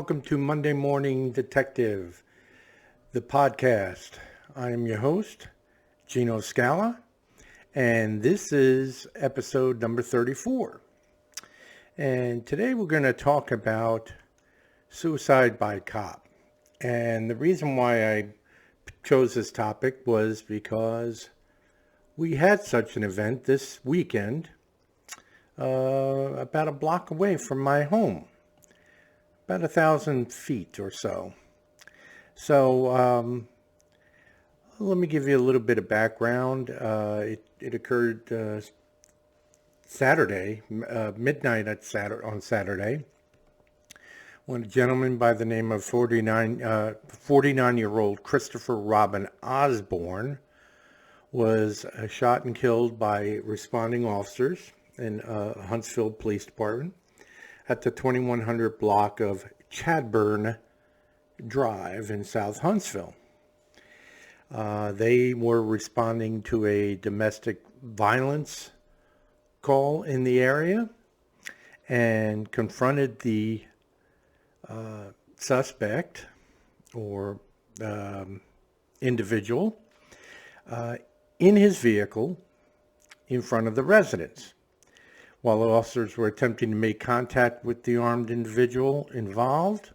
welcome to Monday Morning Detective, the podcast. I am your host, Gino Scala, and this is episode number 34. And today we're going to talk about suicide by cop. And the reason why I chose this topic was because we had such an event this weekend about a block away from my home. About 1,000 feet or so. So let me give you a little bit of background. It occurred Saturday, midnight on Saturday, when a gentleman by the name of 49-year-old Christopher Robin Osborne was shot and killed by responding officers in Huntsville Police Department at the 2100 block of Chadburn Drive in South Huntsville. They were responding to a domestic violence call in the area and confronted the suspect or individual in his vehicle in front of the residence. While the officers were attempting to make contact with the armed individual involved,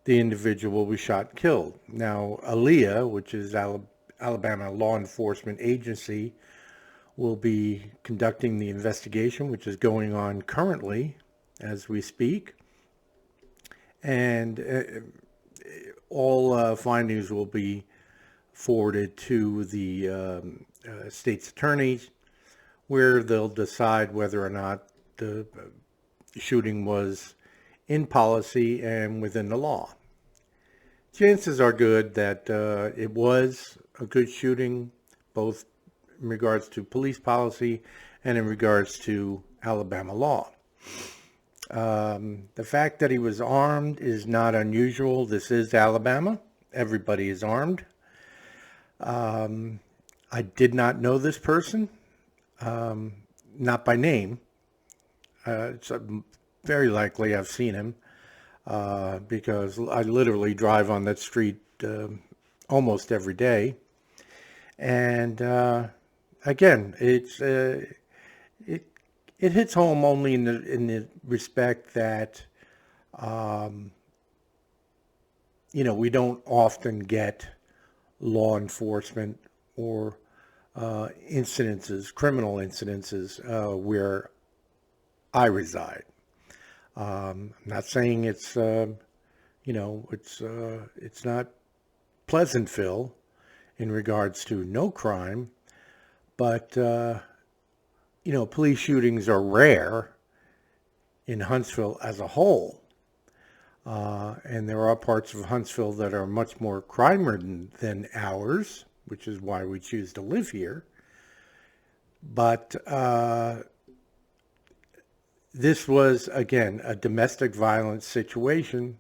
the individual was shot and killed. Now, ALEA, which is Alabama Law Enforcement Agency, will be conducting the investigation, which is going on currently as we speak. And all findings will be forwarded to the state's attorneys, where they'll decide whether or not the shooting was in policy and within the law. Chances are good that it was a good shooting, both in regards to police policy and in regards to Alabama law. The fact that he was armed is not unusual. This is Alabama. Everybody is armed. I did not know this person. Not by name. It's very likely I've seen him because I literally drive on that street almost every day. And again, it hits home only in the respect that we don't often get law enforcement or criminal incidences where I reside. I'm not saying it's not Pleasantville in regards to no crime, but police shootings are rare in Huntsville as a whole, and there are parts of Huntsville that are much more crime-ridden than ours, which is why we choose to live here. But this was, again, a domestic violence situation,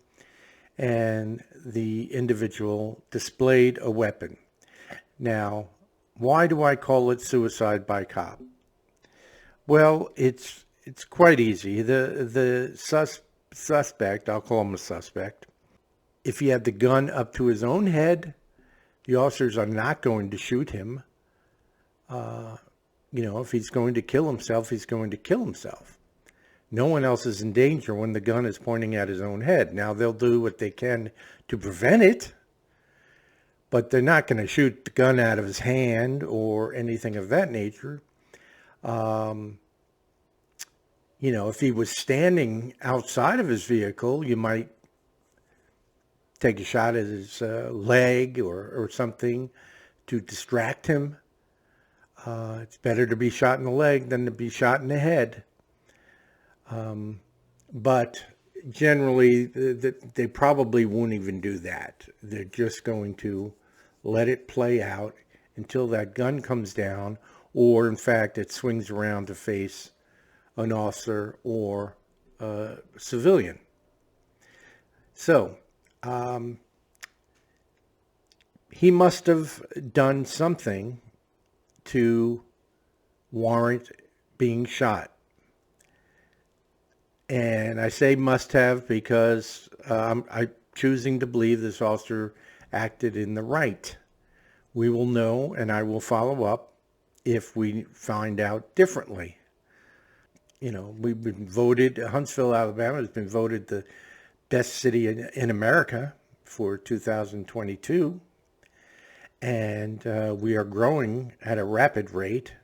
and the individual displayed a weapon. Now, why do I call it suicide by cop? Well, it's quite easy. The suspect, I'll call him a suspect, if he had the gun up to his own head, the officers are not going to shoot him. If he's going to kill himself, he's going to kill himself. No one else is in danger when the gun is pointing at his own head. Now, they'll do what they can to prevent it, but they're not going to shoot the gun out of his hand or anything of that nature. If he was standing outside of his vehicle, you might take a shot at his leg or something to distract him. It's better to be shot in the leg than to be shot in the head. But generally, they probably won't even do that. They're just going to let it play out until that gun comes down, or in fact, it swings around to face an officer or a civilian. So, he must have done something to warrant being shot. And I say must have because I'm choosing to believe this officer acted in the right. We will know, and I will follow up if we find out differently. You know, we've been voted, Huntsville, Alabama has been voted the best city in America for 2022. And we are growing at a rapid rate.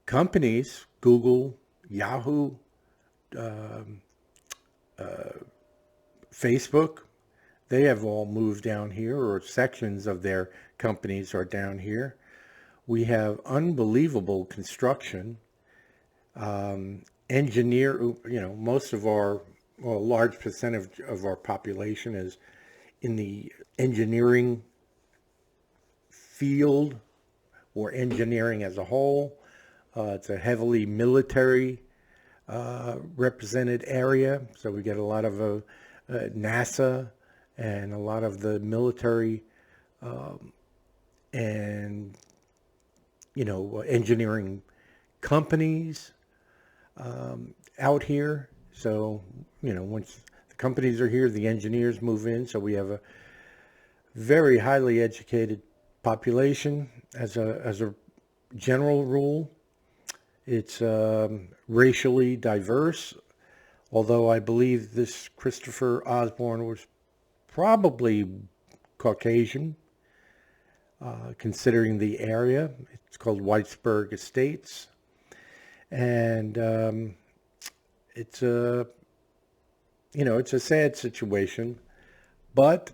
Companies, Google, Yahoo, Facebook, they have all moved down here, or sections of their companies are down here. We have unbelievable construction. Engineer, you know, most of our, well, a large percentage of our population is in the engineering field or engineering as a whole. It's a heavily military represented area, so we get a lot of NASA and a lot of the military and, you know, engineering companies out here. So, you know, once the companies are here, the engineers move in. So we have a very highly educated population as a general rule. It's racially diverse, although I believe this Christopher Osborne was probably Caucasian, considering the area. It's called Whitesburg Estates. And it's a, you know, it's a sad situation, but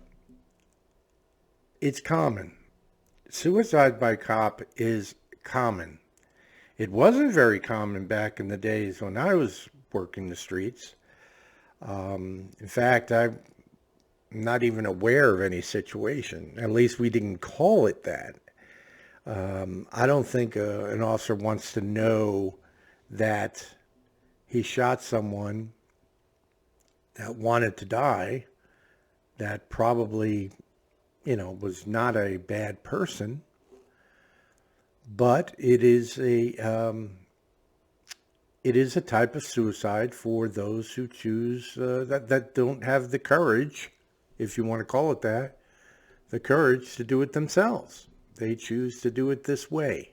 it's common. Suicide by cop is common. It wasn't very common back in the days when I was working the streets. In fact, I'm not even aware of any situation. At least we didn't call it that. I don't think an officer wants to know that he shot someone that wanted to die, that probably, you know, was not a bad person, but it is a type of suicide for those who choose that don't have the courage, if you want to call it that, the courage to do it themselves. They choose to do it this way.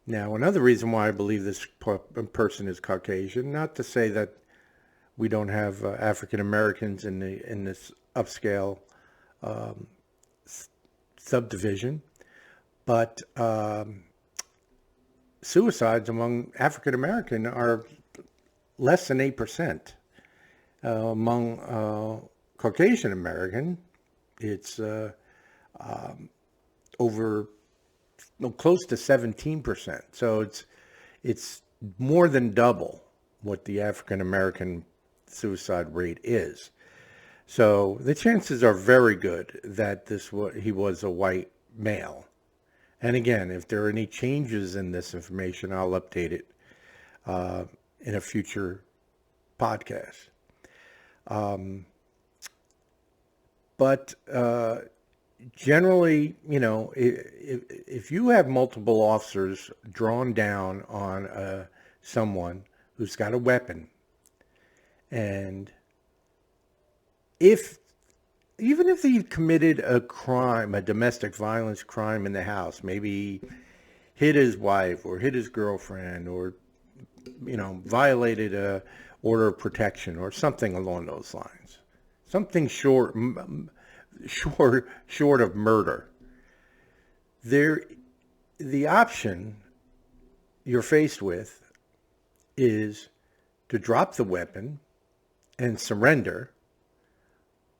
Now, another reason why I believe this person is Caucasian, not to say that we don't have African Americans in this upscale subdivision, but suicides among African American are less than 8%. Among Caucasian American, it's over close to 17%. So it's more than double what the African American suicide rate is. So the chances are very good that he was a white male. And again, if there are any changes in this information, I'll update it in a future podcast. But generally, you know, if you have multiple officers drawn down on someone who's got a weapon, and even if he committed a crime, a domestic violence crime in the house, maybe hit his wife or hit his girlfriend, or, you know, violated a order of protection or something along those lines, something short of murder, the option you're faced with is to drop the weapon and surrender,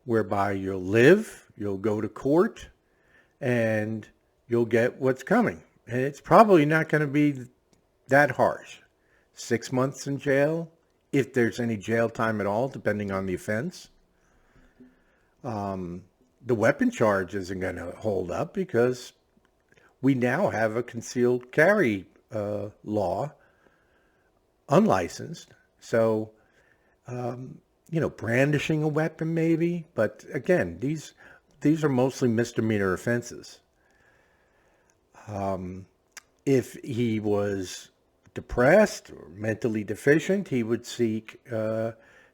whereby you'll live, you'll go to court, and you'll get what's coming. And it's probably not going to be that harsh. 6 months in jail, if there's any jail time at all, depending on the offense. The weapon charge isn't going to hold up because we now have a concealed carry law, unlicensed. So, you know, brandishing a weapon maybe, but again, these are mostly misdemeanor offenses. If he was depressed or mentally deficient, he would seek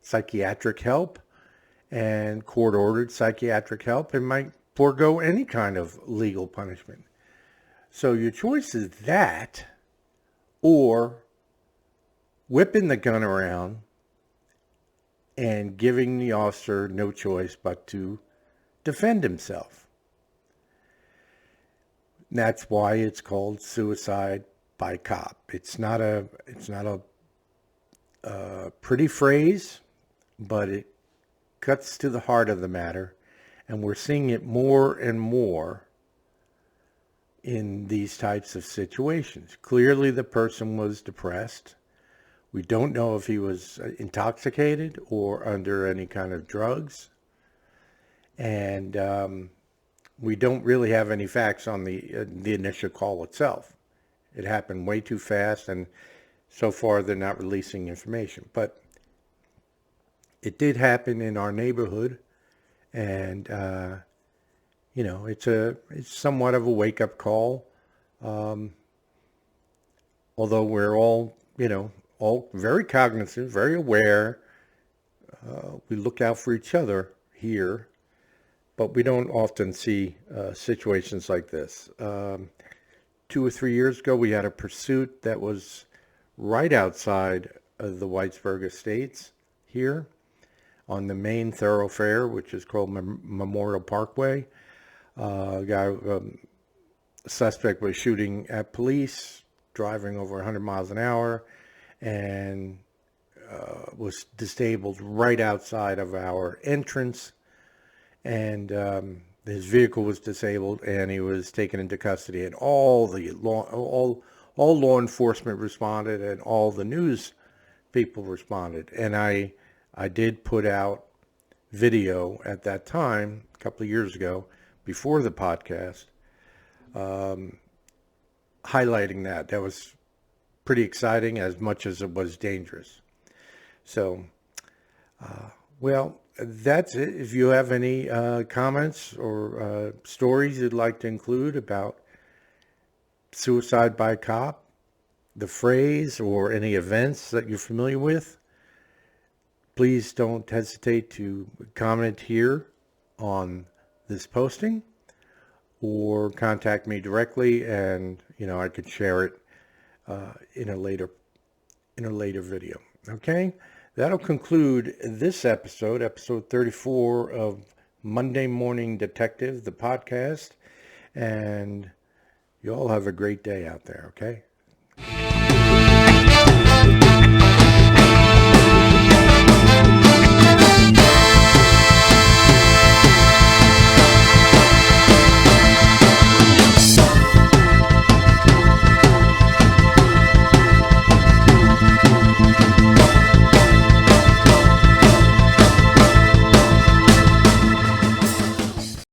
psychiatric help and court-ordered psychiatric help and might forego any kind of legal punishment. So your choice is that or whipping the gun around and giving the officer no choice but to defend himself. That's why it's called suicide by cop. It's not a pretty phrase, but it cuts to the heart of the matter, and we're seeing it more and more in these types of situations. Clearly the person was depressed. We don't know if he was intoxicated or under any kind of drugs. And we don't really have any facts on the initial call itself. It happened way too fast, and so far they're not releasing information. But it did happen in our neighborhood, and it's somewhat of a wake-up call. Although we're all very cognizant, very aware. We look out for each other here, but we don't often see situations like this. 2 or 3 years ago, we had a pursuit that was right outside of the Whitesburg Estates here on the main thoroughfare, which is called Memorial Parkway. A suspect was shooting at police, driving over 100 miles an hour, and was disabled right outside of our entrance. And his vehicle was disabled, and he was taken into custody. And all law enforcement responded, and all the news people responded. And I did put out video at that time, a couple of years ago, before the podcast, highlighting that. That was pretty exciting as much as it was dangerous. So, that's it. If you have any comments or stories you'd like to include about suicide by cop, the phrase, or any events that you're familiar with, please don't hesitate to comment here on this posting or contact me directly, and I could share it in a later video. Okay, that'll conclude this episode 34 of Monday Morning Detective, the podcast, and you all have a great day out there. Okay.